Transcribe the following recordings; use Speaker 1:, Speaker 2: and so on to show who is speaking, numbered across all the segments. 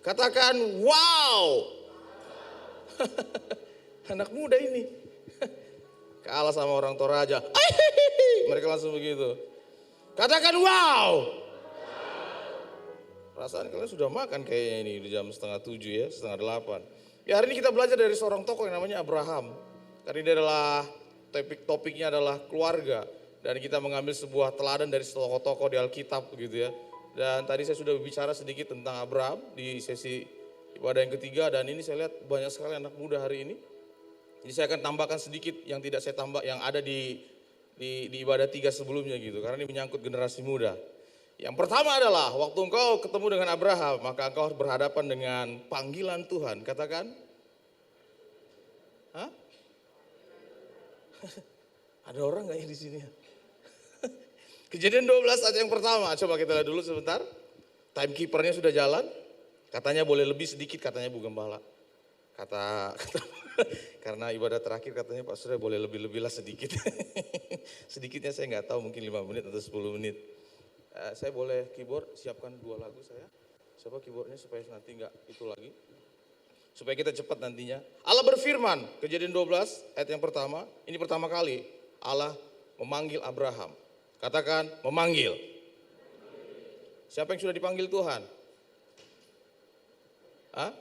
Speaker 1: Katakan wow. Anak muda ini. Kalah sama orang Toraja. Mereka langsung begitu. Katakan wow. Perasaan kalian sudah makan kayaknya ini di jam 6:30 ya, 6:30. Ya hari ini kita belajar dari seorang tokoh yang namanya Abraham. Karena ini adalah topiknya adalah keluarga. Dan kita mengambil sebuah teladan dari tokoh-tokoh di Alkitab begitu ya. Dan tadi saya sudah berbicara sedikit tentang Abraham di sesi ibadah yang ketiga. Dan ini saya lihat banyak sekali anak muda hari ini. Jadi saya akan tambahkan sedikit yang tidak saya tambah, yang ada di ibadah 3 sebelumnya gitu. Karena ini menyangkut generasi muda. Yang pertama adalah waktu engkau ketemu dengan Abraham, maka engkau berhadapan dengan panggilan Tuhan. Katakan. Hah? Ada orang nggak ya di sini? Kejadian 12 ayat yang pertama. Coba kita lihat dulu sebentar. Timekeepernya sudah jalan. Katanya boleh lebih sedikit, katanya Bu Gembala. Kata karena ibadah terakhir katanya Pak Surya boleh lebih-lebih lah sedikit. Sedikitnya saya nggak tahu, mungkin 5 menit atau 10 menit. Saya boleh keyboard, siapkan 2 lagu saya. Siapa keyboardnya supaya nanti nggak itu lagi. Supaya kita cepat nantinya. Allah berfirman, Kejadian 12 ayat yang pertama. Ini pertama kali Allah memanggil Abraham. Katakan memanggil. Siapa yang sudah dipanggil Tuhan? Hah?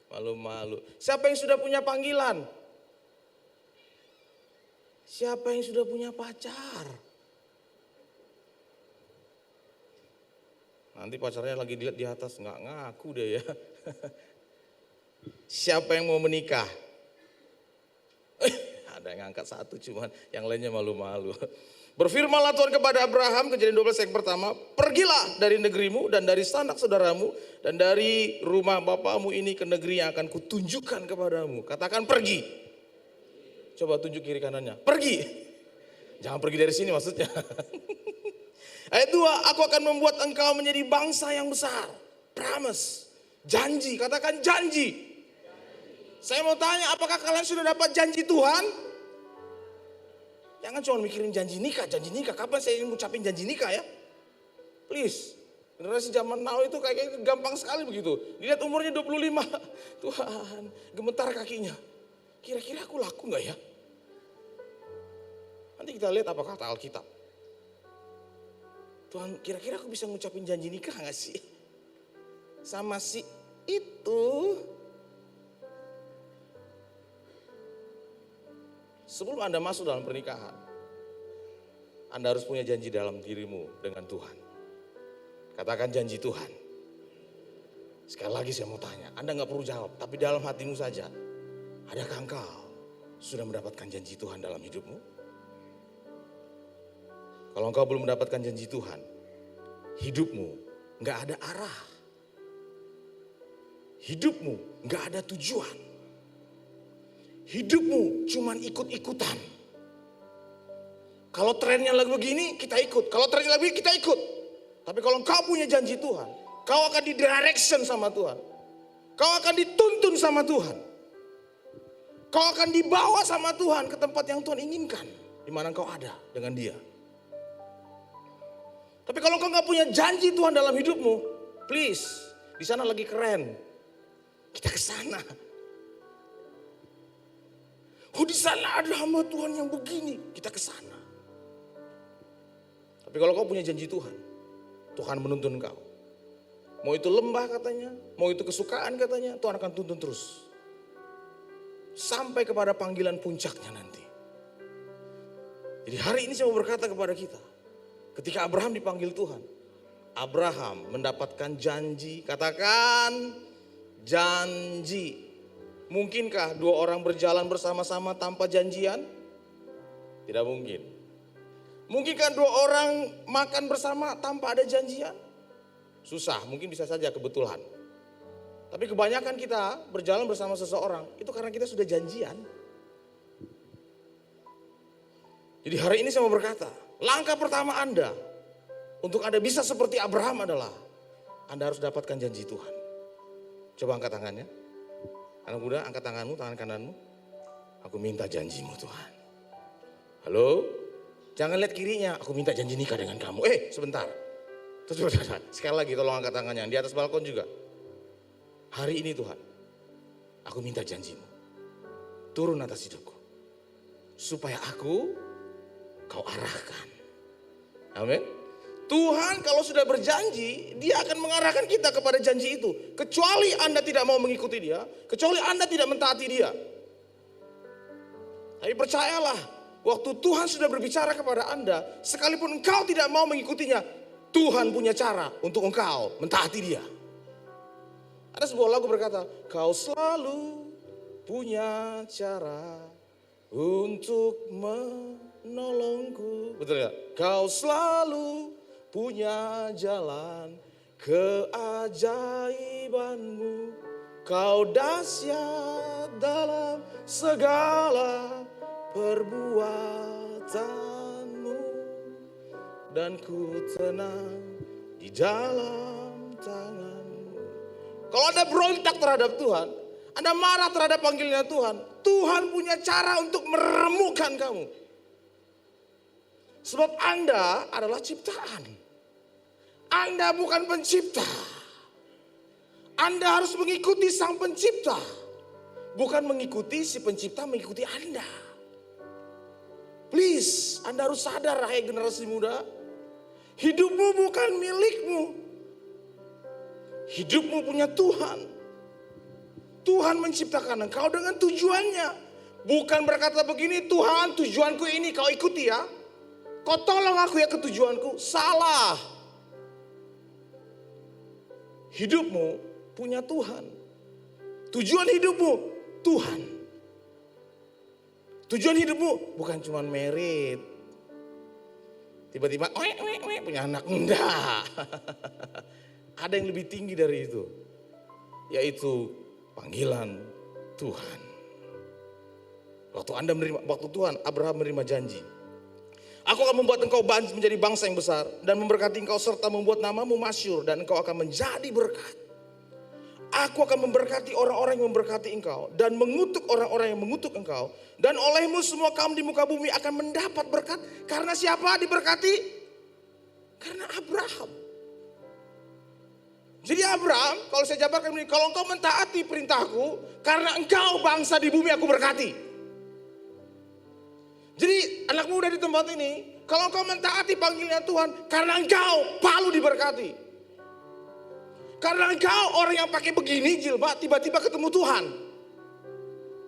Speaker 1: Malu-malu. Siapa yang sudah punya panggilan? Siapa yang sudah punya pacar? Nanti pacarnya lagi dilihat di atas, nggak ngaku deh ya. Siapa yang mau menikah? Ada yang angkat 1 cuman, yang lainnya malu-malu. Berfirmanlah Tuhan kepada Abraham, Kejadian 12 yang pertama, pergilah dari negerimu dan dari sanak saudaramu dan dari rumah bapamu ini ke negeri yang akan kutunjukkan kepadamu. Katakan pergi. Coba tunjuk kiri kanannya, pergi. Jangan pergi dari sini maksudnya. Ayat 2, aku akan membuat engkau menjadi bangsa yang besar. Promise, janji, katakan janji. Saya mau tanya, apakah kalian sudah dapat janji Tuhan? Jangan cuma mikirin janji nikah. Kapan saya ingin ngucapin janji nikah ya? Please, generasi zaman now itu kayak gampang sekali begitu. Dilihat umurnya 25, Tuhan, gemetar kakinya. Kira-kira aku laku gak ya? Nanti kita lihat apa kata Alkitab. Tuhan, kira-kira aku bisa ngucapin janji nikah gak sih? Sama si itu. Sebelum Anda masuk dalam pernikahan, Anda harus punya janji dalam dirimu dengan Tuhan. Katakan janji Tuhan. Sekali lagi saya mau tanya, Anda gak perlu jawab, tapi dalam hatimu saja. Adakah engkau sudah mendapatkan janji Tuhan dalam hidupmu? Kalau engkau belum mendapatkan janji Tuhan, hidupmu gak ada arah. Hidupmu gak ada tujuan. Hidupmu cuman ikut-ikutan. Kalau trennya lagi begini, kita ikut. Kalau trennya lagi begini, kita ikut. Tapi kalau engkau punya janji Tuhan, kau akan di-direction sama Tuhan. Kau akan dituntun sama Tuhan. Kau akan dibawa sama Tuhan ke tempat yang Tuhan inginkan. Di mana kau ada dengan Dia. Tapi kalau kau gak punya janji Tuhan dalam hidupmu, please, di sana lagi keren. Kita ke sana. Oh, di sana ada hamba Tuhan yang begini, kita ke sana. Tapi kalau kau punya janji Tuhan, Tuhan menuntun kau. Mau itu lembah katanya, mau itu kesukaan katanya, Tuhan akan tuntun terus. Sampai kepada panggilan puncaknya nanti. Jadi hari ini saya mau berkata kepada kita. Ketika Abraham dipanggil Tuhan. Abraham mendapatkan janji. Katakan janji. Mungkinkah 2 orang berjalan bersama-sama tanpa janjian? Tidak mungkin. Mungkinkah 2 orang makan bersama tanpa ada janjian? Susah, mungkin bisa saja kebetulan. Tapi kebanyakan kita berjalan bersama seseorang, itu karena kita sudah janjian. Jadi hari ini saya mau berkata, langkah pertama Anda, untuk Anda bisa seperti Abraham adalah, Anda harus dapatkan janji Tuhan. Coba angkat tangannya. Anak muda, angkat tanganmu, tangan kananmu. Aku minta janjimu Tuhan. Halo? Jangan lihat kirinya, aku minta janji nikah dengan kamu. Sebentar. Terus sekali lagi tolong angkat tangannya, di atas balkon juga. Hari ini Tuhan, aku minta janji-Mu turun atas hidupku. Supaya Kau arahkan. Amin. Tuhan kalau sudah berjanji, Dia akan mengarahkan kita kepada janji itu. Kecuali Anda tidak mau mengikuti Dia, kecuali Anda tidak mentaati Dia. Tapi percayalah, waktu Tuhan sudah berbicara kepada Anda, sekalipun engkau tidak mau mengikutinya, Tuhan punya cara untuk engkau mentaati Dia. Ada sebuah lagu berkata, Kau selalu punya cara untuk menolongku. Betul ya? Kau selalu punya jalan keajaiban-Mu. Kau dahsyat dalam segala perbuatan-Mu. Dan ku tenang di dalam tangan-Mu. Kalau Anda berontak terhadap Tuhan, Anda marah terhadap panggilan Tuhan, Tuhan punya cara untuk meremukkan kamu. Sebab Anda adalah ciptaan. Anda bukan pencipta. Anda harus mengikuti sang pencipta. Bukan mengikuti si pencipta mengikuti Anda. Please, Anda harus sadar, hai generasi muda. Hidupmu bukan milikmu. Hidupmu punya Tuhan. Tuhan menciptakan engkau dengan tujuannya. Bukan berkata begini, Tuhan tujuanku ini kau ikuti ya. Kau tolong aku ya ke tujuanku. Salah. Hidupmu punya Tuhan. Tujuan hidupmu Tuhan. Tujuan hidupmu bukan cuma merit. Tiba-tiba punya anak. Enggak. Ada yang lebih tinggi dari itu. Yaitu panggilan Tuhan. Waktu Tuhan Abraham menerima janji. Aku akan membuat engkau menjadi bangsa yang besar dan memberkati engkau serta membuat namamu masyhur dan engkau akan menjadi berkat. Aku akan memberkati orang-orang yang memberkati engkau dan mengutuk orang-orang yang mengutuk engkau. Dan olehmu semua kaum di muka bumi akan mendapat berkat. Karena siapa diberkati? Karena Abraham. Jadi Abraham, kalau saya jabarkan ini, kalau engkau mentaati perintahku, karena engkau bangsa di bumi aku berkati. Jadi anak muda di tempat ini, kalau engkau mentaati panggilan Tuhan, karena engkau palu diberkati. Karena engkau orang yang pakai begini jilbab, tiba-tiba ketemu Tuhan.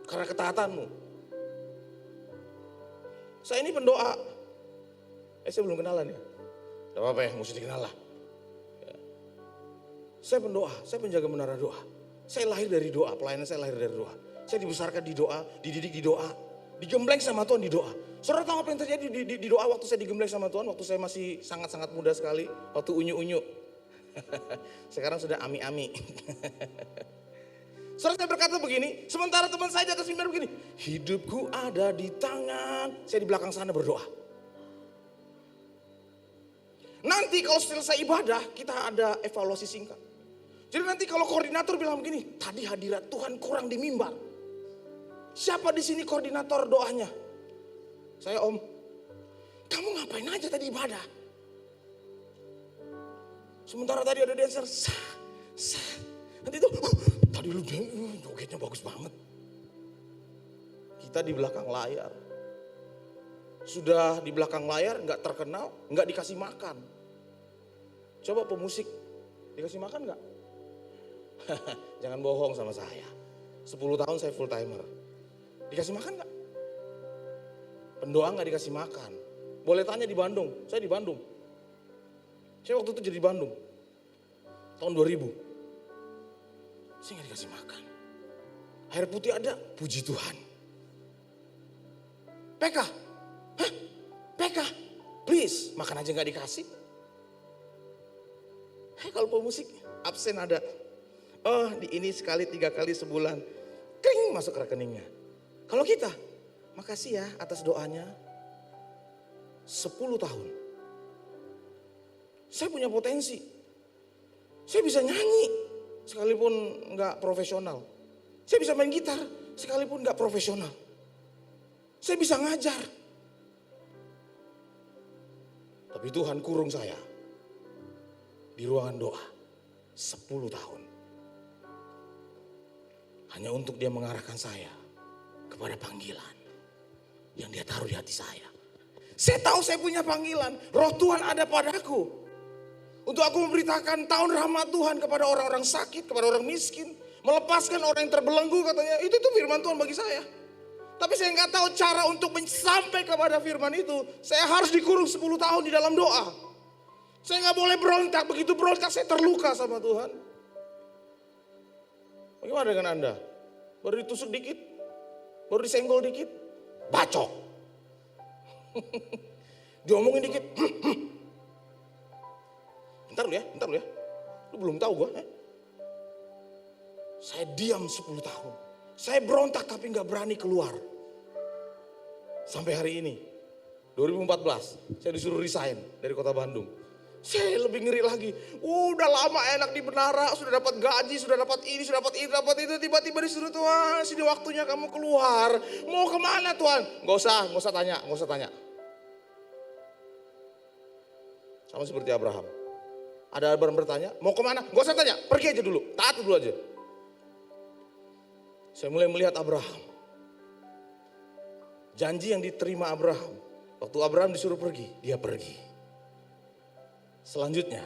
Speaker 1: Karena ketaatanmu. Saya ini pendoa. Saya belum kenalan ya. Tidak apa-apa ya, mesti dikenal lah. Saya pendoa, saya penjaga menara doa. Saya lahir dari doa, pelayanan saya lahir dari doa. Saya dibesarkan di doa, dididik di doa. Digembleng sama Tuhan di doa. Saudara tahu apa yang terjadi di doa waktu saya digembleng sama Tuhan? Waktu saya masih sangat-sangat muda sekali. Waktu unyu-unyu. Sekarang sudah ami-ami. Saudara saya berkata begini, sementara teman saya di atas mimbar begini. Hidupku ada di tangan. Saya di belakang sana berdoa. Nanti kalau selesai ibadah, kita ada evaluasi singkat. Jadi nanti kalau koordinator bilang begini, tadi hadirat Tuhan kurang di mimbar. Siapa di sini koordinator doanya? Saya om. Kamu ngapain aja tadi ibadah? Sementara tadi ada dancer. Nanti itu, tadi lu jogetnya bagus banget. Kita di belakang layar. Sudah di belakang layar, nggak terkenal, nggak dikasih makan. Coba pemusik, dikasih makan nggak? Jangan bohong sama saya. 10 tahun saya full timer. Dikasih makan nggak? Pendoa nggak dikasih makan. Boleh tanya di Bandung, saya di Bandung. Saya waktu itu jadi di Bandung. Tahun 2000. Saya nggak dikasih makan. Air putih ada, puji Tuhan. PK, hah? PK, please, makan aja nggak dikasih. Kalau pemusik, absen ada. Oh, ini sekali 3 kali sebulan. Kring, masuk ke rekeningnya. Kalau kita, makasih ya atas doanya. 10 tahun. Saya punya potensi. Saya bisa nyanyi, sekalipun nggak profesional. Saya bisa main gitar, sekalipun nggak profesional. Saya bisa ngajar. Tapi Tuhan kurung saya. di ruangan doa 10 tahun. Hanya untuk dia mengarahkan saya kepada panggilan yang dia taruh di hati saya. Saya tahu saya punya panggilan, roh Tuhan ada padaku. Untuk aku memberitakan tahun rahmat Tuhan kepada orang-orang sakit, kepada orang miskin. Melepaskan orang yang terbelenggu katanya, itu firman Tuhan bagi saya. Tapi saya nggak tahu cara untuk sampai kepada firman itu. Saya harus dikurung 10 tahun di dalam doa. Saya nggak boleh berontak, begitu berontak saya terluka sama Tuhan. Bagaimana dengan Anda? Baru ditusuk dikit, baru disenggol dikit, bacok. Diomongin dikit. Bentar lu ya. Lu belum tahu gua. Saya diam 10 tahun. Saya berontak tapi gak berani keluar. Sampai hari ini, 2014, saya disuruh resign dari kota Bandung. Saya lebih ngeri lagi. Udah lama enak di menara, sudah dapat gaji, sudah dapat ini, sudah dapat itu. Tiba-tiba disuruh, Tuhan, sini waktunya kamu keluar. Mau kemana Tuhan? Gak usah tanya. Sama seperti Abraham. Ada Abraham bertanya, mau kemana? Gak usah tanya, pergi aja dulu, taat dulu aja. Saya mulai melihat Abraham. Janji yang diterima Abraham. Waktu Abraham disuruh pergi, dia pergi. Selanjutnya.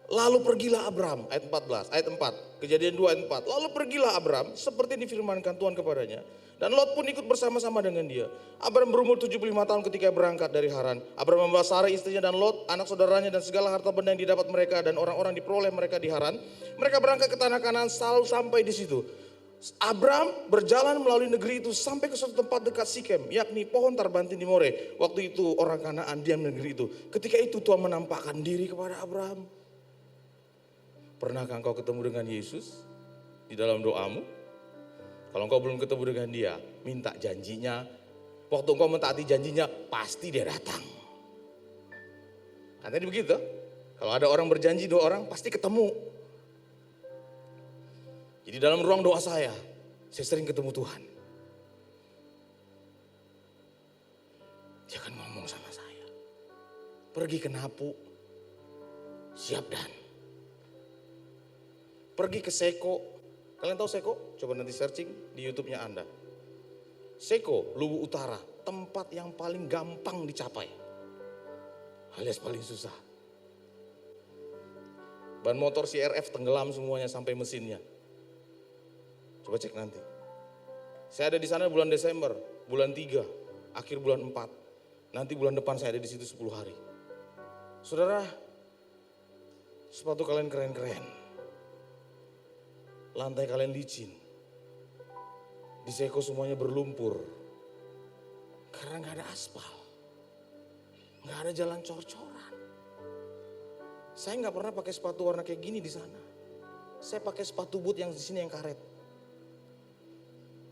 Speaker 1: Lalu pergilah Abraham, ayat 14, ayat 4. Kejadian 2 ayat 4. Lalu pergilah Abraham seperti difirmankan Tuhan kepadanya. Dan Lot pun ikut bersama-sama dengan dia. Abraham berumur 75 tahun ketika berangkat dari Haran. Abraham membawa Sarai istrinya dan Lot, anak saudaranya dan segala harta benda yang didapat mereka dan orang-orang diperoleh mereka di Haran. Mereka berangkat ke tanah Kanaan selalu sampai di situ. Abraham berjalan melalui negeri itu sampai ke suatu tempat dekat Sikem, yakni pohon tarbantin di More. Waktu itu orang Kanaan diam di negeri itu. Ketika itu Tuhan menampakkan diri kepada Abraham. Pernahkah engkau ketemu dengan Yesus di dalam doamu? Kalau engkau belum ketemu dengan dia, minta janjinya. Waktu engkau mentaati janjinya, pasti dia datang. Katanya begitu. Kalau ada orang berjanji 2 orang, pasti ketemu. Jadi dalam ruang doa saya sering ketemu Tuhan. Dia akan ngomong sama saya. Pergi ke Napu, siap dan. Pergi ke Seko. Kalian tahu Seko? Coba nanti searching di YouTube-nya Anda. Seko, Luwu Utara, tempat yang paling gampang dicapai. Alias paling susah. Ban motor CRF tenggelam semuanya sampai mesinnya. Coba cek nanti. Saya ada di sana bulan Desember, bulan 3, akhir bulan 4. Nanti bulan depan saya ada di situ 10 hari. Saudara, sepatu kalian keren-keren. Lantai kalian licin. Di Seko semuanya berlumpur. Karena gak ada aspal. Gak ada jalan cor-coran. Saya gak pernah pakai sepatu warna kayak gini di sana. Saya pakai sepatu boot yang di sini yang karet.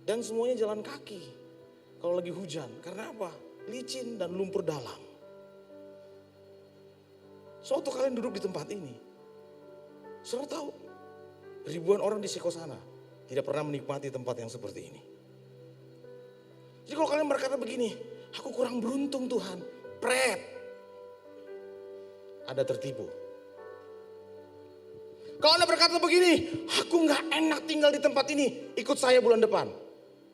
Speaker 1: Dan semuanya jalan kaki kalau lagi hujan. Karena apa? Licin dan lumpur dalam. Suatu kalian duduk di tempat ini. Saudara tahu, ribuan orang di Seko sana tidak pernah menikmati tempat yang seperti ini. Jadi kalau kalian berkata begini, aku kurang beruntung Tuhan. Pret. Ada tertipu. Kalau Anda berkata begini, aku gak enak tinggal di tempat ini. Ikut saya bulan depan.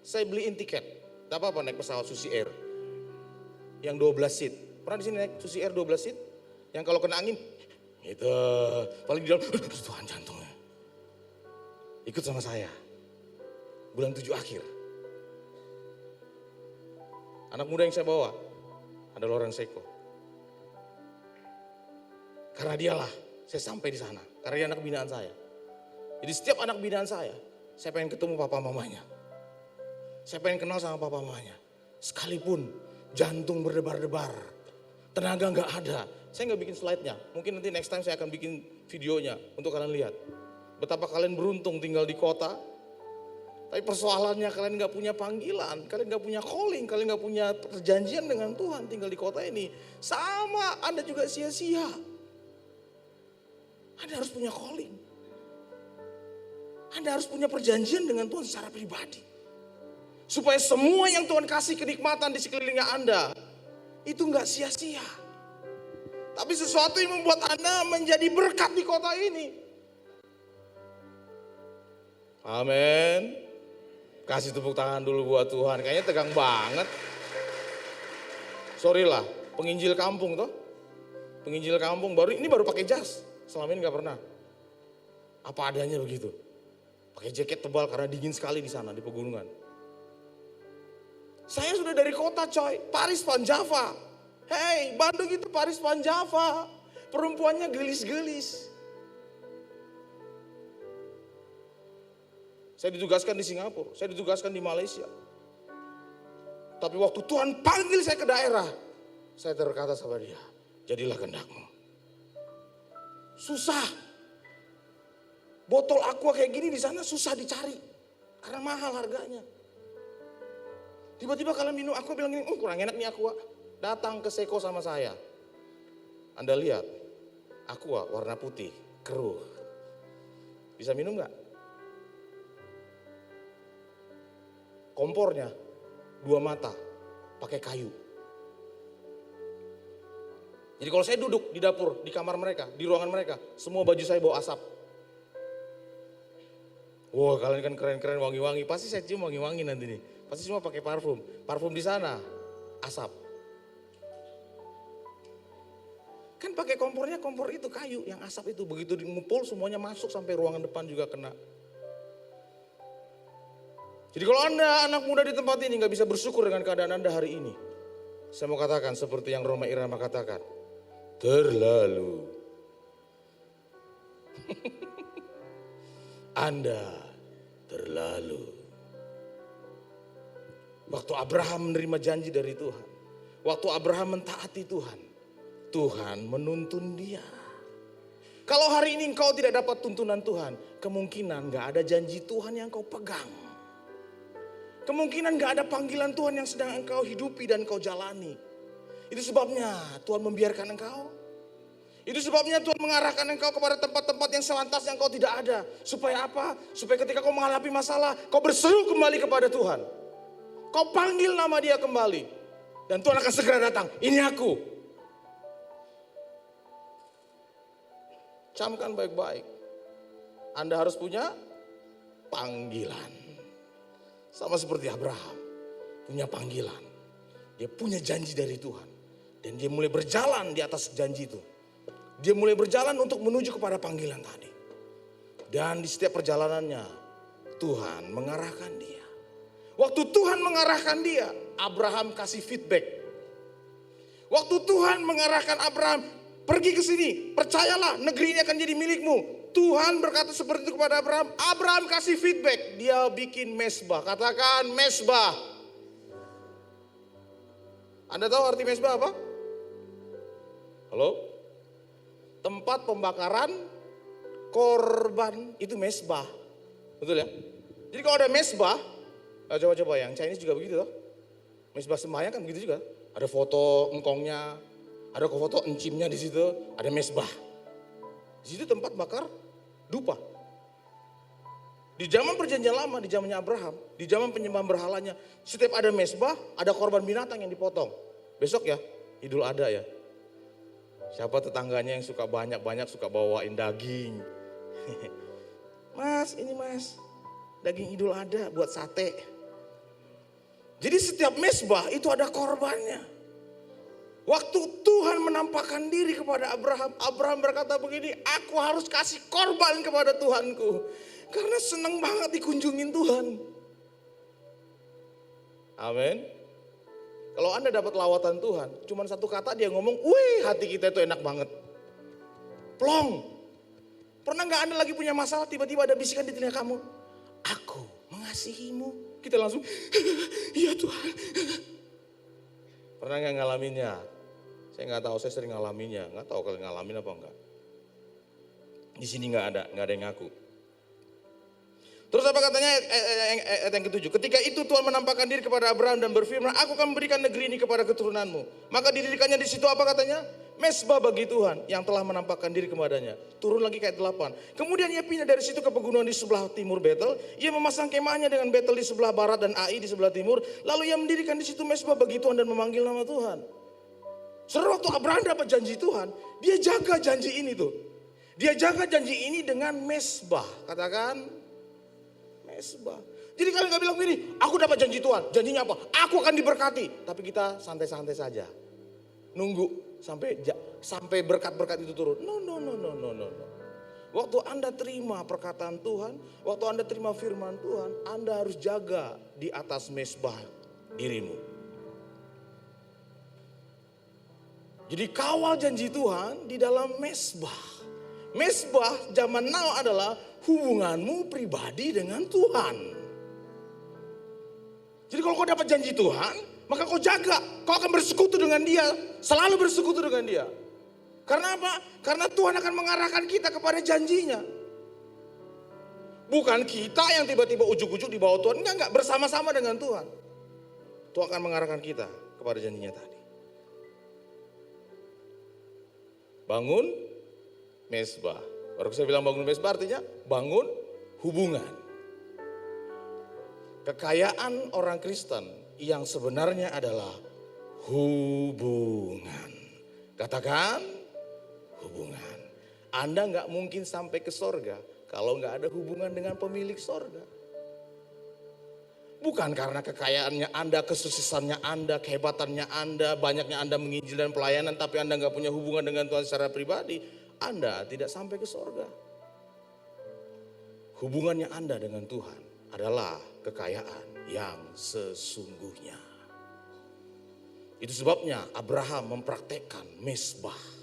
Speaker 1: Saya beliin tiket. Tak apa-apa naik pesawat Susi Air. Yang 12 seat. Pernah di sini naik Susi Air 12 seat? Yang kalau kena angin, gitu. Paling di dalam, Tuhan jantungnya. Ikut sama saya. Bulan 7 akhir. Anak muda yang saya bawa adalah orang Seko. Karena dialah saya sampai di sana. Karena dia anak binaan saya. Jadi setiap anak binaan saya pengen ketemu papa mamanya. Saya pengen kenal sama papa mamanya. Sekalipun jantung berdebar-debar, tenaga gak ada. Saya gak bikin slide-nya. Mungkin nanti next time saya akan bikin videonya untuk kalian lihat. Betapa kalian beruntung tinggal di kota. Tapi persoalannya kalian gak punya panggilan. Kalian gak punya calling. Kalian gak punya perjanjian dengan Tuhan tinggal di kota ini. Sama, Anda juga sia-sia. Anda harus punya calling. Anda harus punya perjanjian dengan Tuhan secara pribadi. Supaya semua yang Tuhan kasih kenikmatan di sekelilingnya Anda, itu gak sia-sia. Tapi sesuatu yang membuat Anda menjadi berkat di kota ini. Amin. Kasih tepuk tangan dulu buat Tuhan. Kayaknya tegang banget. Sorry lah, penginjil kampung toh. Penginjil kampung ini baru pakai jas. Selama ini gak pernah. Apa adanya begitu. Pakai jaket tebal karena dingin sekali di sana di pegunungan. Saya sudah dari kota coy, Paris Van Java. Hey, Bandung itu Paris Van Java. Perempuannya gelis-gelis. Saya ditugaskan di Singapura, saya ditugaskan di Malaysia. Tapi waktu Tuhan panggil saya ke daerah, saya berkata sama dia, jadilah kehendakmu. Susah. Botol aqua kayak gini di sana susah dicari. Karena mahal harganya. Tiba-tiba kalian minum aqua bilang gini, kurang enak nih aqua. Datang ke Seko sama saya. Anda lihat, aqua warna putih, keruh. Bisa minum gak? Kompornya 2 mata, pakai kayu. Jadi kalau saya duduk di dapur, di kamar mereka, di ruangan mereka, semua baju saya bau asap. Wah, kalian kan keren-keren wangi-wangi, pasti saya cium wangi-wangi nanti nih. Pasti semua pakai parfum. Parfum di sana, asap. Kan pakai kompornya, kompor itu kayu, yang asap itu begitu ngumpul semuanya masuk sampai ruangan depan juga kena. Jadi kalau Anda anak muda di tempat ini gak bisa bersyukur dengan keadaan Anda hari ini. Saya mau katakan seperti yang Roma Irama katakan. Terlalu. Anda terlalu. Waktu Abraham menerima janji dari Tuhan. Waktu Abraham mentaati Tuhan. Tuhan menuntun dia. Kalau hari ini engkau tidak dapat tuntunan Tuhan. Kemungkinan gak ada janji Tuhan yang kau pegang. Kemungkinan gak ada panggilan Tuhan yang sedang engkau hidupi dan engkau jalani. Itu sebabnya Tuhan membiarkan engkau. Itu sebabnya Tuhan mengarahkan engkau kepada tempat-tempat yang selantas yang kau tidak ada. Supaya apa? Supaya ketika kau menghadapi masalah, kau berseru kembali kepada Tuhan. Kau panggil nama dia kembali. Dan Tuhan akan segera datang. Ini aku. Camkan baik-baik. Anda harus punya panggilan. Sama seperti Abraham. Punya panggilan. Dia punya janji dari Tuhan. Dan dia mulai berjalan di atas janji itu. Dia mulai berjalan untuk menuju kepada panggilan tadi. Dan di setiap perjalanannya Tuhan mengarahkan dia. Waktu Tuhan mengarahkan dia, Abraham kasih feedback. Waktu Tuhan mengarahkan Abraham, pergi ke sini, percayalah negeri ini akan jadi milikmu. Tuhan berkata seperti itu kepada Abraham. Abraham kasih feedback, dia bikin mesbah. Katakan mesbah. Anda tahu arti mesbah apa? Halo? Tempat pembakaran korban itu mesbah. Betul ya? Jadi kalau ada mesbah, coba-coba yang Chinese juga begitu loh. Mesbah sembahyang kan begitu juga. Ada foto engkongnya, ada foto encimnya di situ, ada mesbah. Di situ tempat bakar dupa. Di zaman perjanjian lama, di zamannya Abraham, di zaman penyembahan berhalanya, setiap ada mesbah, ada korban binatang yang dipotong. Besok ya, Idul Adha ya. Siapa tetangganya yang suka banyak-banyak suka bawain daging. Mas, ini mas, daging Idul Adha buat sate. Jadi setiap mesbah itu ada korbannya. Waktu Tuhan menampakkan diri kepada Abraham, Abraham berkata begini, aku harus kasih korban kepada Tuhanku. Karena senang banget dikunjungin Tuhan. Amin. Kalau Anda dapat lawatan Tuhan, cuma satu kata dia ngomong, wih hati kita itu enak banget. Plong. Pernah gak Anda lagi punya masalah, tiba-tiba ada bisikan di telinga kamu, aku mengasihimu. Kita langsung, iya Tuhan. Pernah gak ngalaminnya? Saya gak tahu, saya sering ngalaminnya. Gak tahu kalian ngalamin apa enggak. Di sini gak ada yang ngaku. Terus apa katanya ayat yang ketujuh. Ketika itu Tuhan menampakkan diri kepada Abraham dan berfirman, aku akan memberikan negeri ini kepada keturunanmu. Maka didirikannya di situ apa katanya? Mesbah bagi Tuhan yang telah menampakkan diri kepadanya. Turun lagi ke ayat 8. Kemudian ia pindah dari situ ke pegunungan di sebelah timur Betel. Ia memasang kemahnya dengan Betel di sebelah barat dan Ai di sebelah timur. Lalu ia mendirikan di situ mesbah bagi Tuhan dan memanggil nama Tuhan. Saudara, waktu Abraham dapat janji Tuhan, dia jaga janji ini tuh. Dia jaga janji ini dengan mesbah. Katakan mesbah. Jadi kalian gak bilang begini, aku dapat janji Tuhan. Janjinya apa? Aku akan diberkati. Tapi kita santai-santai saja. Nunggu sampai berkat-berkat itu turun. No. Waktu Anda terima perkataan Tuhan, waktu Anda terima firman Tuhan, Anda harus jaga di atas mesbah dirimu. Jadi kawal janji Tuhan di dalam mesbah. Mesbah zaman now adalah hubunganmu pribadi dengan Tuhan. Jadi kalau kau dapat janji Tuhan, maka kau jaga. Kau akan bersekutu dengan dia, selalu bersekutu dengan dia. Karena apa? Karena Tuhan akan mengarahkan kita kepada janjinya. Bukan kita yang tiba-tiba ujuk-ujuk di bawah Tuhan. Enggak, bersama-sama dengan Tuhan. Tuhan akan mengarahkan kita kepada janjinya tadi. Bangun mesbah. Baru saya bilang bangun mesbah artinya bangun hubungan. Kekayaan orang Kristen yang sebenarnya adalah hubungan. Katakan hubungan. Anda nggak mungkin sampai ke sorga kalau nggak ada hubungan dengan pemilik sorga. Bukan karena kekayaannya Anda, kesuksesannya Anda, kehebatannya Anda, banyaknya Anda menginjil dan pelayanan, tapi Anda nggak punya hubungan dengan Tuhan secara pribadi, Anda tidak sampai ke sorga. Hubungannya Anda dengan Tuhan adalah kekayaan yang sesungguhnya. Itu sebabnya Abraham mempraktekkan mesbah.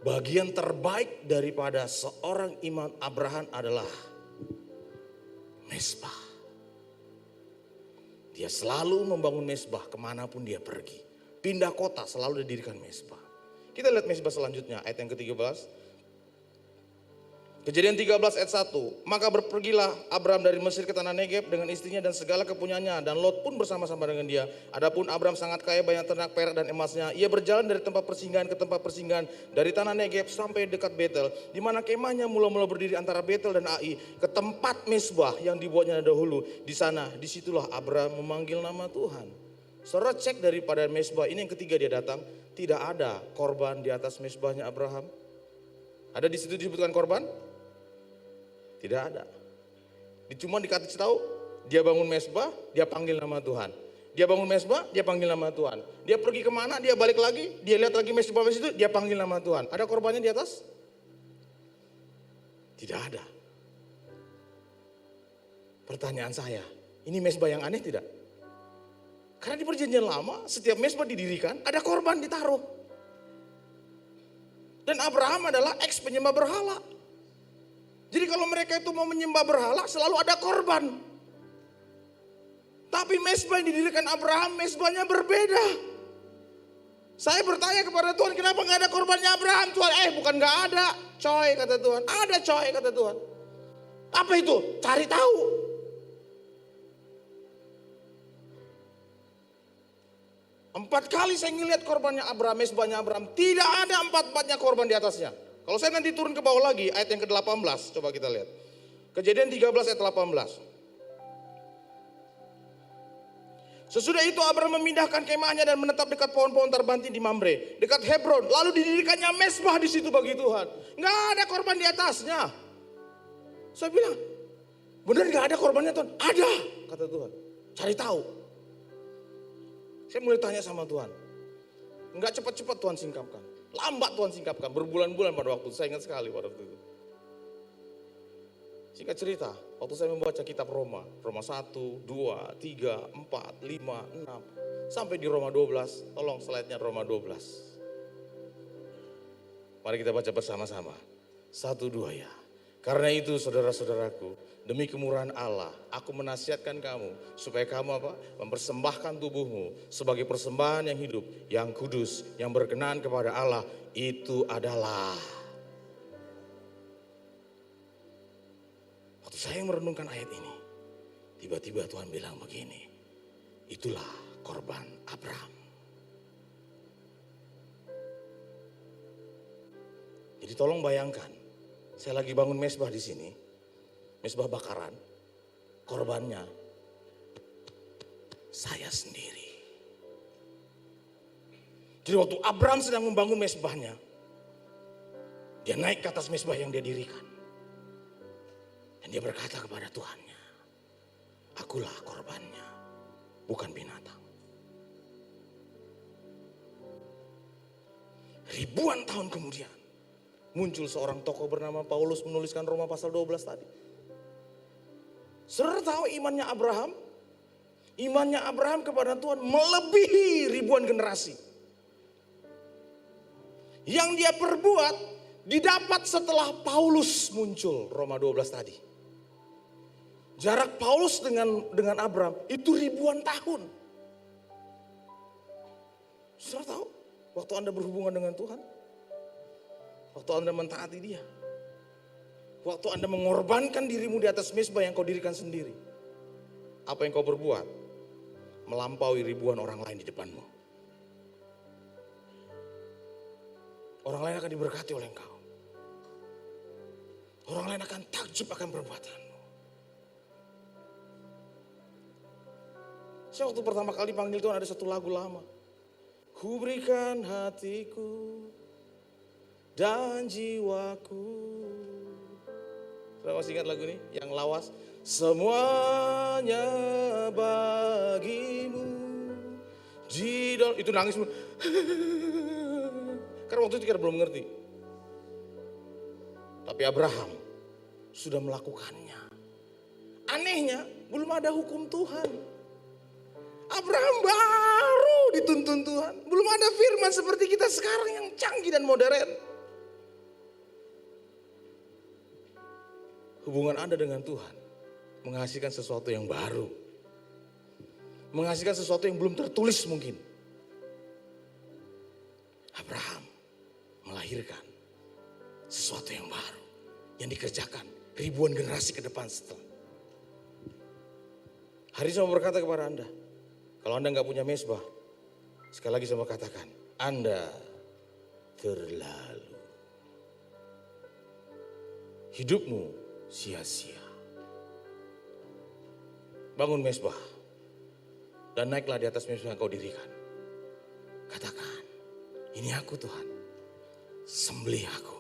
Speaker 1: Bagian terbaik daripada seorang iman Abraham adalah mesbah. Dia selalu membangun mesbah kemanapun dia pergi. Pindah kota selalu didirikan mesbah. Kita lihat mesbah selanjutnya ayat yang ke-13. Kejadian 13 ayat 1. Maka berpergilah Abraham dari Mesir ke tanah Negeb dengan istrinya dan segala kepunyaannya. Dan Lot pun bersama-sama dengan dia. Adapun Abraham sangat kaya banyak ternak, perak dan emasnya. Ia berjalan dari tempat persinggahan ke tempat persinggahan. Dari tanah Negeb sampai dekat Betel. Di mana kemahnya mula-mula berdiri antara Betel dan Ai. Ke tempat mesbah yang dibuatnya dahulu. Di sana, disitulah Abraham memanggil nama Tuhan. Saudara cek daripada mesbah ini yang ketiga dia datang. Tidak ada korban di atas mesbahnya Abraham. Ada di situ disebutkan korban? Tidak ada. Cuma dikasih tahu, dia bangun mesbah, dia panggil nama Tuhan. Dia bangun mesbah, dia panggil nama Tuhan. Dia pergi kemana, dia balik lagi, dia lihat lagi mesbah di situ, dia panggil nama Tuhan. Ada korbannya di atas? Tidak ada. Pertanyaan saya, ini mesbah yang aneh tidak? Karena di perjanjian lama, setiap mesbah didirikan, ada korban ditaruh. Dan Abraham adalah ex penyembah berhala. Jadi kalau mereka itu mau menyembah berhala selalu ada korban. Tapi mesbah yang didirikan Abraham, mesbahnya berbeda. Saya bertanya kepada Tuhan, kenapa gak ada korbannya Abraham? Tuhan, bukan gak ada, coy kata Tuhan. Ada coy kata Tuhan. Apa itu? Cari tahu. Empat kali saya ngeliat korbannya Abraham, mesbahnya Abraham. Tidak ada empat-empatnya korban di atasnya. Kalau saya nanti turun ke bawah lagi, ayat yang ke-18, coba kita lihat. Kejadian 13 ayat 18. Sesudah itu Abraham memindahkan kemahnya dan menetap dekat pohon-pohon terbanti di Mamre, dekat Hebron. Lalu didirikannya mesbah di situ bagi Tuhan. Nggak ada korban di atasnya. Saya bilang, benar nggak ada korbannya Tuhan? Ada, kata Tuhan. Cari tahu. Saya mulai tanya sama Tuhan. Nggak cepat-cepat Tuhan singkapkan. Lambat Tuhan singkapkan, berbulan-bulan pada waktu itu. Saya ingat sekali pada waktu itu. Singkat cerita, waktu saya membaca kitab Roma 1, 2, 3, 4, 5, 6. Sampai di Roma 12, tolong slide-nya Roma 12. Mari kita baca bersama-sama. 1, 2 ya. Karena itu saudara-saudaraku, demi kemurahan Allah, aku menasihatkan kamu supaya kamu mempersembahkan tubuhmu sebagai persembahan yang hidup, yang kudus, yang berkenan kepada Allah. Itu adalah. Waktu saya merenungkan ayat ini, tiba-tiba Tuhan bilang begini, itulah korban Abraham. Jadi tolong bayangkan, saya lagi bangun mesbah di sini, mesbah bakaran, korbannya saya sendiri. Jadi waktu Abraham sedang membangun mezbahnya, dia naik ke atas mezbah yang dia dirikan. Dan dia berkata kepada Tuhannya, akulah korbannya, bukan binatang. Ribuan tahun kemudian, muncul seorang tokoh bernama Paulus menuliskan Roma pasal 12 tadi. Saudara tahu imannya Abraham? Imannya Abraham kepada Tuhan melebihi ribuan generasi. Yang dia perbuat didapat setelah Paulus muncul, Roma 12 tadi. Jarak Paulus dengan Abraham itu ribuan tahun. Saudara tahu, waktu Anda berhubungan dengan Tuhan, waktu Anda mentaati Dia, waktu Anda mengorbankan dirimu di atas mezbah yang kau dirikan sendiri, apa yang kau berbuat melampaui ribuan orang lain di depanmu. Orang lain akan diberkati oleh engkau. Orang lain akan takjub akan perbuatanmu. Saya waktu pertama kali panggil Tuhan ada satu lagu lama. Ku berikan hatiku dan jiwaku. Saya masih ingat lagu ini yang lawas. Semuanya bagimu. Itu nangis. Karena waktu itu kita belum mengerti. Tapi Abraham sudah melakukannya. Anehnya belum ada hukum Tuhan. Abraham baru dituntun Tuhan. Belum ada firman seperti kita sekarang yang canggih dan modern. Hubungan Anda dengan Tuhan menghasilkan sesuatu yang baru. Menghasilkan sesuatu yang belum tertulis mungkin. Abraham melahirkan sesuatu yang baru yang dikerjakan ribuan generasi ke depan setelah. Hari ini saya mau berkata kepada Anda, kalau Anda nggak punya mezbah, sekali lagi saya mau katakan, Anda terlalu. Hidupmu sia-sia. Bangun mezbah dan naiklah di atas mezbah yang kau dirikan. Katakan, ini aku Tuhan, sembelih aku,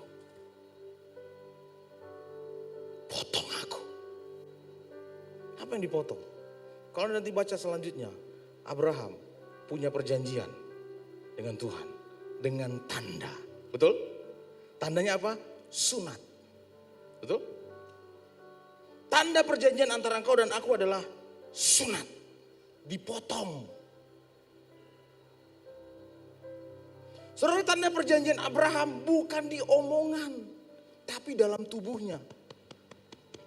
Speaker 1: potong aku. Apa yang dipotong? Kalau nanti baca selanjutnya, Abraham punya perjanjian dengan Tuhan, dengan tanda. Betul? Tandanya apa? Sunat. Betul? Tanda perjanjian antara engkau dan aku adalah sunat. Dipotong. Saudara, tanda perjanjian Abraham bukan di omongan, tapi dalam tubuhnya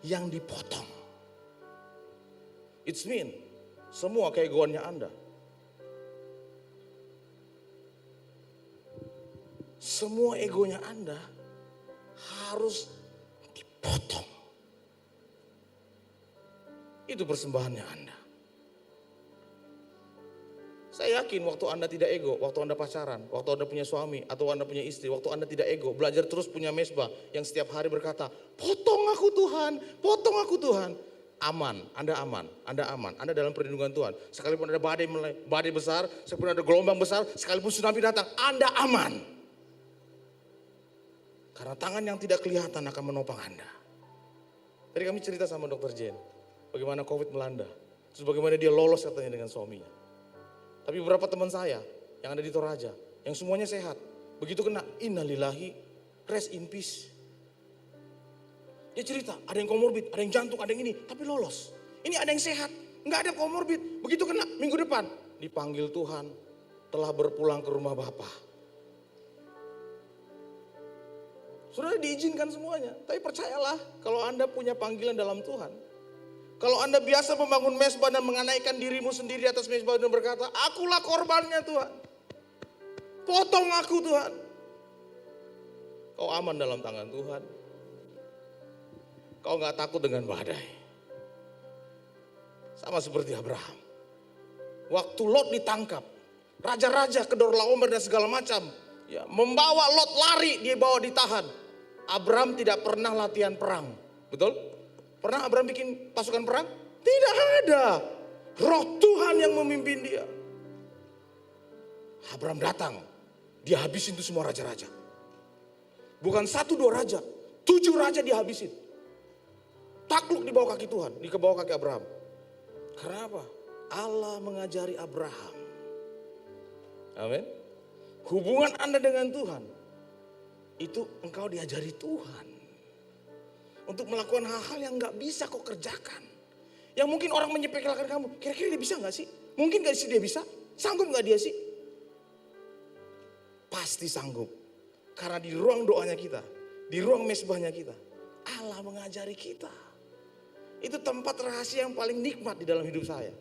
Speaker 1: yang dipotong. It's mean semua keegoannya Anda, semua egonya Anda harus dipotong. Itu persembahannya Anda. Saya yakin waktu Anda tidak ego, waktu Anda pacaran, waktu Anda punya suami atau Anda punya istri, waktu Anda tidak ego, belajar terus punya mezbah yang setiap hari berkata, potong aku Tuhan, potong aku Tuhan. Aman, Anda aman, Anda aman, Anda dalam perlindungan Tuhan. Sekalipun ada badai besar, sekalipun ada gelombang besar, sekalipun tsunami datang, Anda aman. Karena tangan yang tidak kelihatan akan menopang Anda. Tadi kami cerita sama Dr. Jen, bagaimana COVID melanda, terus bagaimana dia lolos katanya dengan suaminya. Tapi beberapa teman saya yang ada di Toraja, yang semuanya sehat, begitu kena innalillahi, rest in peace. Dia cerita, ada yang komorbid, ada yang jantung, ada yang ini, tapi lolos. Ini ada yang sehat, nggak ada komorbid, begitu kena minggu depan dipanggil Tuhan, telah berpulang ke rumah Bapa. Sudah diizinkan semuanya, tapi percayalah kalau Anda punya panggilan dalam Tuhan. Kalau Anda biasa membangun mezbah dan menganaikan dirimu sendiri di atas mezbah dan berkata, akulah korbannya Tuhan. Potong aku Tuhan. Kau aman dalam tangan Tuhan. Kau gak takut dengan badai. Sama seperti Abraham. Waktu Lot ditangkap, raja-raja Kedorlaomer dan segala macam, ya, membawa Lot lari, dia bawa ditahan. Abraham tidak pernah latihan perang. Betul? Pernah Abraham bikin pasukan perang? Tidak ada. Roh Tuhan yang memimpin dia. Abraham datang Dia habisin itu semua raja-raja. Bukan 1-2 raja, 7 raja dia habisin. Takluk di bawah kaki Tuhan, di bawah kaki Abraham. Karena apa? Allah mengajari Abraham. Amin. Hubungan Anda dengan Tuhan, itu engkau diajari Tuhan. Untuk melakukan hal-hal yang gak bisa kau kerjakan. Yang mungkin orang menyepelekan kamu, kira-kira dia bisa gak sih? Mungkin gak sih dia bisa? Sanggup gak dia sih? Pasti sanggup. Karena di ruang doanya kita, di ruang mesbahnya kita, Allah mengajari kita. Itu tempat rahasia yang paling nikmat di dalam hidup saya.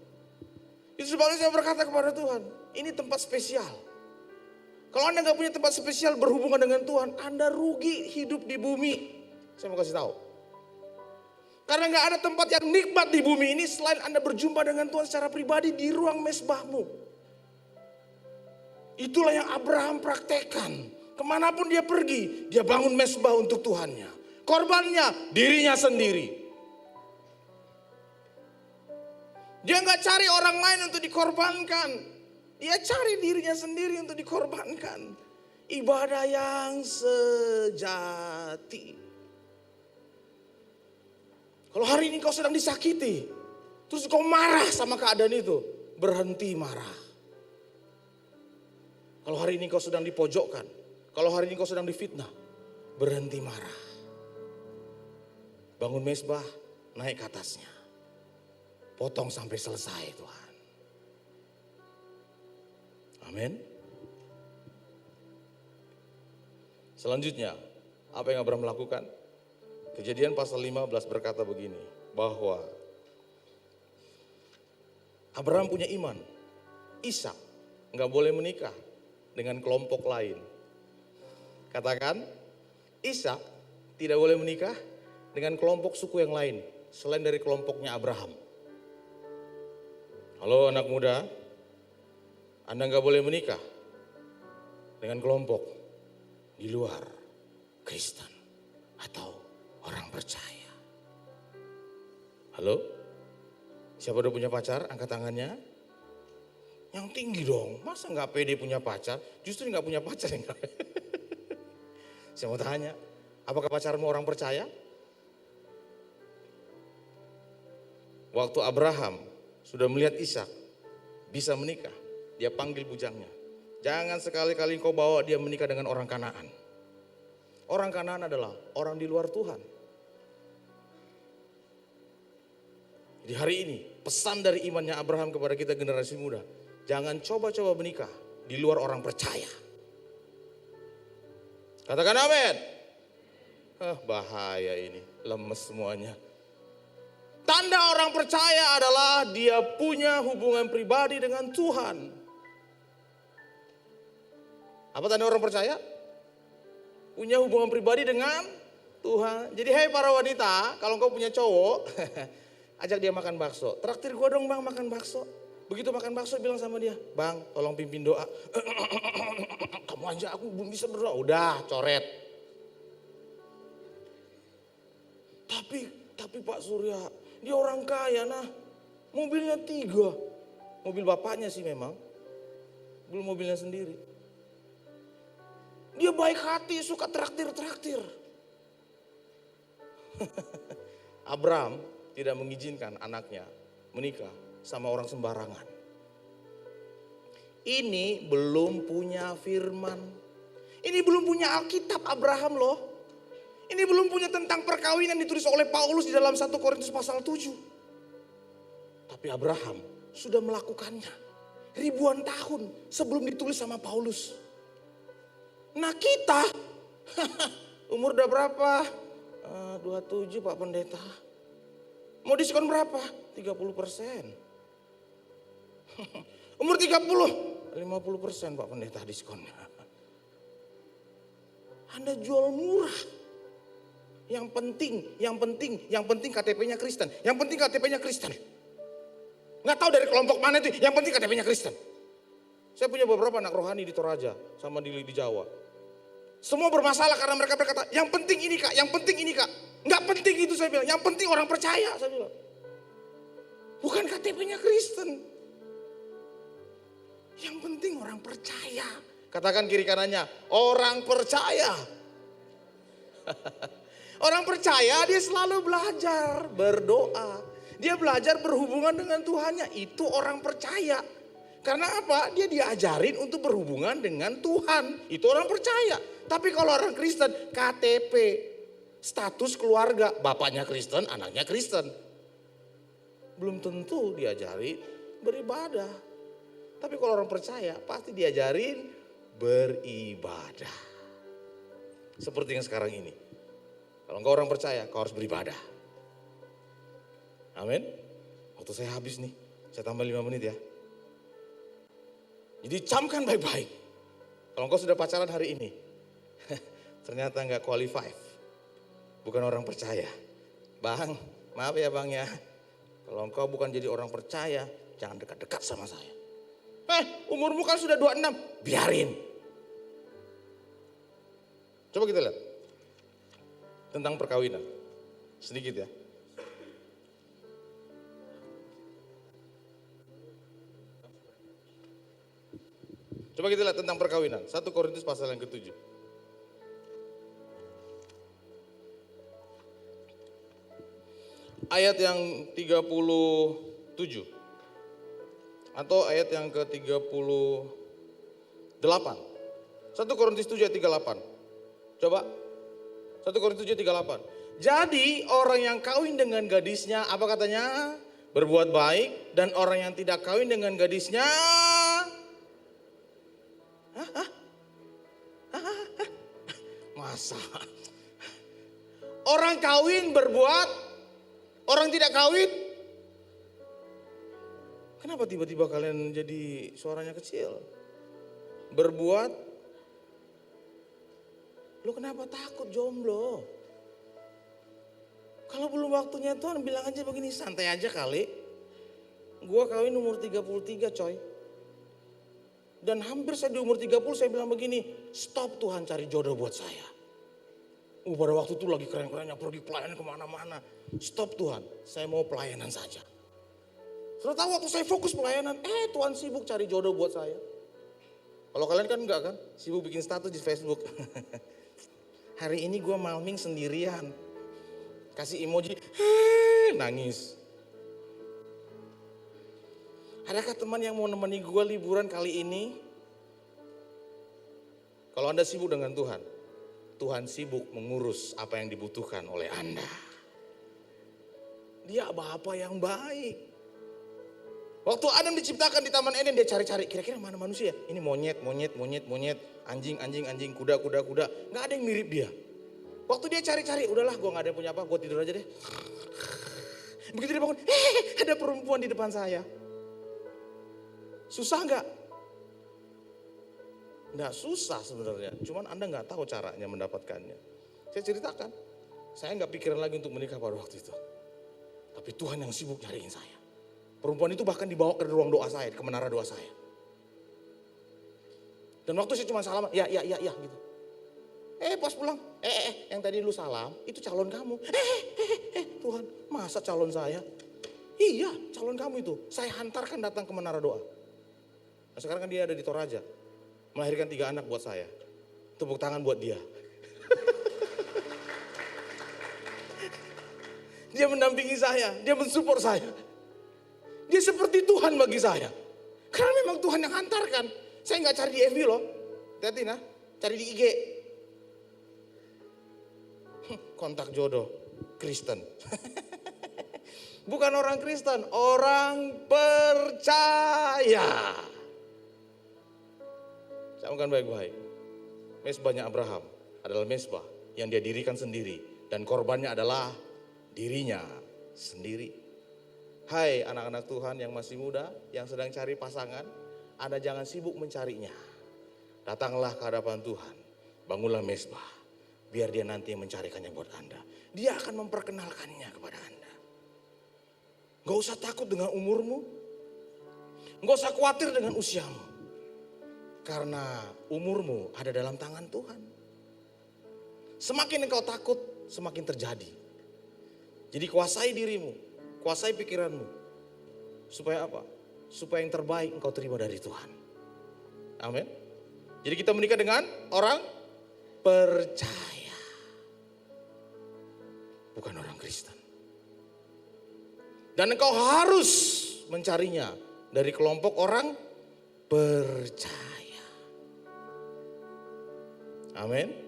Speaker 1: Itu sebabnya saya berkata kepada Tuhan, ini tempat spesial. Kalau Anda gak punya tempat spesial berhubungan dengan Tuhan, Anda rugi hidup di bumi. Saya mau kasih tahu. Karena gak ada tempat yang nikmat di bumi ini selain Anda berjumpa dengan Tuhan secara pribadi di ruang mesbahmu. Itulah yang Abraham praktekkan. Kemanapun dia pergi, dia bangun mesbah untuk Tuhannya. Korbannya dirinya sendiri. Dia gak cari orang lain untuk dikorbankan. Dia cari dirinya sendiri untuk dikorbankan. Ibadah yang sejati. Kalau hari ini kau sedang disakiti, terus kau marah sama keadaan itu, berhenti marah. Kalau hari ini kau sedang dipojokkan, kalau hari ini kau sedang difitnah, berhenti marah. Bangun mesbah, naik ke atasnya. Potong sampai selesai Tuhan. Amin. Selanjutnya, apa yang Abraham lakukan? Kejadian pasal 15 berkata begini, bahwa Abraham punya iman. Ishak gak boleh menikah dengan kelompok lain. Katakan, Ishak tidak boleh menikah dengan kelompok suku yang lain selain dari kelompoknya Abraham. Halo anak muda, Anda gak boleh menikah dengan kelompok di luar Kristen atau orang percaya. Halo? Siapa udah punya pacar? Angkat tangannya. Yang tinggi dong. Masa gak pede punya pacar? Justru gak punya pacar yang gak pede. Saya mau tanya, apakah pacarmu orang percaya? Waktu Abraham sudah melihat Ishak bisa menikah, dia panggil bujangnya. Jangan sekali-kali kau bawa dia menikah dengan orang Kanaan. Orang Kanaan adalah orang di luar Tuhan. Di hari ini pesan dari imannya Abraham kepada kita generasi muda. Jangan coba-coba menikah di luar orang percaya. Katakan amin. Bahaya ini, lemes semuanya. Tanda orang percaya adalah dia punya hubungan pribadi dengan Tuhan. Apa tanda orang percaya? Punya hubungan pribadi dengan Tuhan. Jadi hai para wanita, kalau kau punya cowok, ajak dia makan bakso. Traktir gue dong bang makan bakso. Begitu makan bakso bilang sama dia, bang tolong pimpin doa. Kamu aja aku belum bisa berdoa. Udah coret. Tapi Pak Surya, dia orang kaya nah. Mobilnya 3. Mobil bapaknya sih memang. Belum mobilnya sendiri. Dia baik hati, suka traktir. Abraham tidak mengizinkan anaknya menikah sama orang sembarangan. Ini belum punya firman. Ini belum punya Alkitab Abraham loh. Ini belum punya tentang perkawinan ditulis oleh Paulus di dalam 1 Korintus pasal 7. Tapi Abraham sudah melakukannya ribuan tahun sebelum ditulis sama Paulus. Nah kita umur udah berapa? 27 Pak Pendeta. Mau diskon berapa? 30%. Umur 30, 50% Pak Pendeta diskonnya. Anda jual murah. Yang penting KTP-nya Kristen. Yang penting KTP-nya Kristen. Nggak tahu dari kelompok mana itu, yang penting KTP-nya Kristen. Saya punya beberapa anak rohani di Toraja sama di Jawa. Semua bermasalah karena mereka berkata, yang penting ini kak, yang penting ini kak. Nggak penting itu saya bilang, yang penting orang percaya saya bilang. Bukan KTP-nya Kristen. Yang penting orang percaya Katakan kiri kanannya, orang percaya. Orang percaya dia selalu belajar berdoa. Dia belajar berhubungan dengan Tuhannya. Itu orang percaya. Karena apa? Dia diajarin untuk berhubungan dengan Tuhan. Itu orang percaya. Tapi kalau orang Kristen, KTP, status keluarga, bapaknya Kristen, anaknya Kristen. Belum tentu diajari beribadah. Tapi kalau orang percaya, pasti diajarin beribadah. Seperti yang sekarang ini. Kalau engkau orang percaya, kau harus beribadah. Amin. Waktu saya habis nih, saya tambah 5 menit ya. Jadi camkan baik-baik. Kalau engkau sudah pacaran hari ini, ternyata nggak qualified, bukan orang percaya. Bang, maaf ya bang ya. Kalau engkau bukan jadi orang percaya, jangan dekat-dekat sama saya. Umurmu kan sudah 26, biarin. Coba kita lihat tentang perkawinan sedikit ya. Coba kita lihat tentang perkawinan. 1 Korintus pasal yang ke-7. Ayat yang 37. Atau ayat yang ke-38. 1 Korintus 7 ayat 38. Coba. 1 Korintus 7 ayat 38. Jadi orang yang kawin dengan gadisnya, apa katanya? Berbuat baik. Dan orang yang tidak kawin dengan gadisnya, masa? Orang kawin berbuat, orang tidak kawin. Kenapa tiba-tiba kalian jadi suaranya kecil? Berbuat, lu kenapa takut jomblo? Kalau belum waktunya Tuhan bilang aja begini, santai aja kali. Gua kawin umur 33 coy. Dan hampir saya di umur 30 saya bilang begini, stop Tuhan cari jodoh buat saya. Pada waktu itu lagi keren-kerennya pergi pelayanan kemana-mana. Stop Tuhan, saya mau pelayanan saja. Sudah tahu waktu saya fokus pelayanan, Tuhan sibuk cari jodoh buat saya. Kalau kalian kan enggak kan, sibuk bikin status di Facebook. Hari ini gue malming sendirian. Kasih emoji, nangis. Adakah teman yang mau nemani gue liburan kali ini? Kalau Anda sibuk dengan Tuhan, Tuhan sibuk mengurus apa yang dibutuhkan oleh Anda. Dia Bapa yang baik. Waktu Adam diciptakan di Taman Eden, dia cari-cari, kira-kira mana manusia? Ini monyet, anjing, kuda. Gak ada yang mirip dia. Waktu dia cari-cari, udahlah gue gak ada yang punya apa, gue tidur aja deh. Begitu dia bangun, ada perempuan di depan saya. Susah gak? Nggak susah sebenarnya, cuman Anda nggak tahu caranya mendapatkannya. Saya ceritakan, saya nggak pikiran lagi untuk menikah pada waktu itu. Tapi Tuhan yang sibuk nyariin saya. Perempuan itu bahkan dibawa ke ruang doa saya, ke menara doa saya. Dan waktu saya cuma salam, ya gitu. Pas pulang, yang tadi lu salam, itu calon kamu. Tuhan, masa calon saya? Iya, calon kamu itu. Saya hantarkan datang ke menara doa. Nah sekarang kan dia ada di Toraja. Melahirkan 3 anak buat saya. Tepuk tangan buat dia. Dia mendampingi saya, dia mensupport saya. Dia seperti Tuhan bagi saya. Karena memang Tuhan yang hantarkan. Saya nggak cari di FB loh. Hati-hati nah, cari di IG. Kontak jodoh, Kristen. Bukan orang Kristen, orang percaya. Camkan baik-baik. Mezbahnya Abraham adalah mezbah yang dia dirikan sendiri. Dan korbannya adalah dirinya sendiri. Hai anak-anak Tuhan yang masih muda, yang sedang cari pasangan, Anda jangan sibuk mencarinya. Datanglah ke hadapan Tuhan, bangunlah mezbah, biar dia nanti yang mencarikannya buat Anda. Dia akan memperkenalkannya kepada Anda. Gak usah takut dengan umurmu, gak usah khawatir dengan usiamu. Karena umurmu ada dalam tangan Tuhan. Semakin engkau takut, semakin terjadi. Jadi kuasai dirimu, kuasai pikiranmu. Supaya apa? Supaya yang terbaik engkau terima dari Tuhan. Amin. Jadi kita menikah dengan orang percaya. Bukan orang Kristen. Dan engkau harus mencarinya dari kelompok orang percaya. Amin.